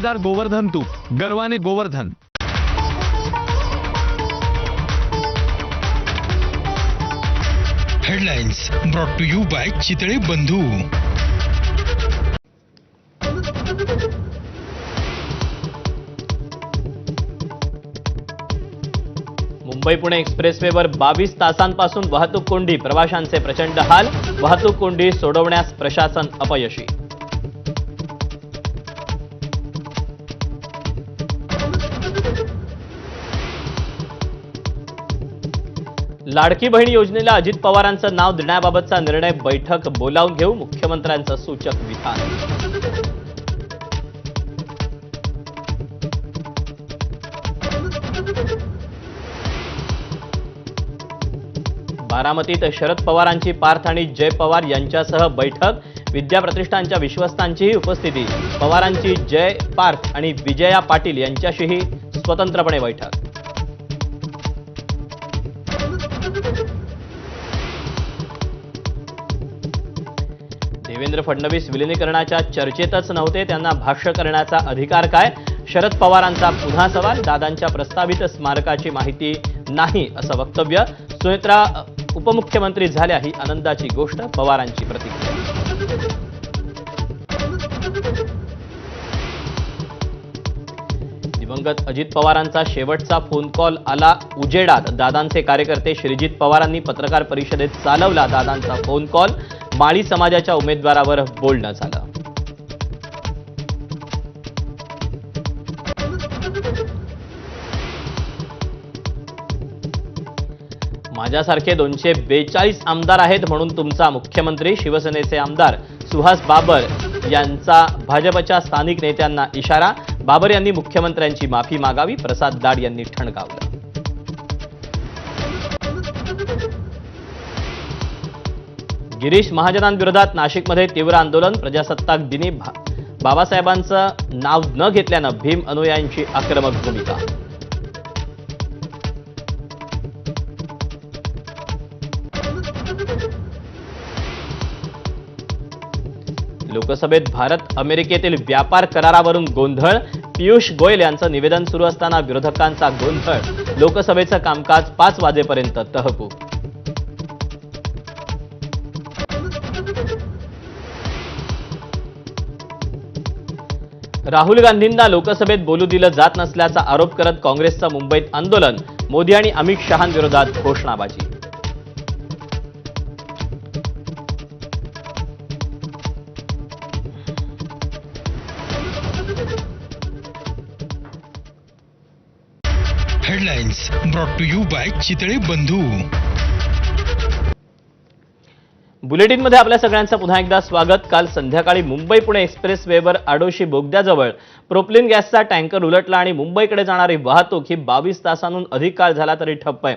गोवर्धन तूप गर्वाने Govardhan. Headlines brought to you by Chitale Bandhu. Mumbai Pune एक्सप्रेसवेवर 22 तासांपासून वाहतूक कोंडी, प्रवाशांचे प्रचंड हाल। वाहतूक कोंडी सोडवण्यास प्रशासन अपयशी। लाडकी बहीण योजनेला अजित पवारांचं नाव देण्याबाबतचा निर्णय बैठक बोलावून घेऊ, मुख्यमंत्र्यांचं सूचक विधान। बारामतीत शरद पवारांची पार्थ आणि जय पवार यांच्यासह बैठक, विद्या प्रतिष्ठानच्या विश्वस्तांचीही उपस्थिती। पवारांची जय पार्थ आणि विजया पाटील यांच्याशीही स्वतंत्रपणे बैठक। देवेंद्र फडणवीस विलिनीकरणाच्या चर्चेतच नव्हते, त्यांना भाष्य करण्याचा अधिकार काय? शरद पवारांचा पुन्हा सवाल, दादांच्या प्रस्तावित स्मारकाची माहिती नाही असं वक्तव्य। सुनेत्रा उपमुख्यमंत्री झाल्या ही आनंदाची गोष्ट, पवारांची प्रतिक्रिया। दिवंगत अजित पवारांचा शेवटचा फोन कॉल आला उजेडात, दादांचे कार्यकर्ते श्रीजित पवारांनी पत्रकार परिषदेत चालवला दादांचा फोन कॉल। माळी समाजाच्या उमेदवारावर बोलणं झालं। माझ्यासारखे 242 आमदार आहेत म्हणून तुमचा मुख्यमंत्री, शिवसेनेचे आमदार सुहास बाबर यांचा भाजपच्या स्थानिक नेत्यांना इशारा। बाबर यांनी मुख्यमंत्र्यांची माफी मागावी, प्रसाद दाड यांनी ठणकावलं। गिरीश महाजनांविरोधात नाशिकमध्ये तीव्र आंदोलन, प्रजासत्ताक दिनी बाबासाहेबांचं नाव न घेतल्यानं भीम अनुयायांची आक्रमक भूमिका। लोकसभेत भारत अमेरिकेतील व्यापार करारावरून गोंधळ, पियुष गोयल यांचं निवेदन सुरू असताना विरोधकांचा गोंधळ। लोकसभेचं कामकाज 5 वाजेपर्यंत तहकूब। राहुल गांधींना लोकसभेत बोलू दिलं जात नसल्याचा आरोप करत काँग्रेसचं मुंबईत आंदोलन, मोदी आणि अमित शहांविरोधात घोषणाबाजी। Headlines brought to you by Chitale Bandhu. बुलेटिनमध्ये आपल्या सगळ्यांचं पुन्हा एकदा स्वागत। काल संध्याकाळी मुंबई पुणे एक्सप्रेसवेवर आडोशी बोगद्याजवळ प्रोपलिन गॅसचा टँकर उलटला आणि मुंबईकडे जाणारी वाहतूक ही 22 तासांहून अधिक काळ झाला तरी ठप्प आहे।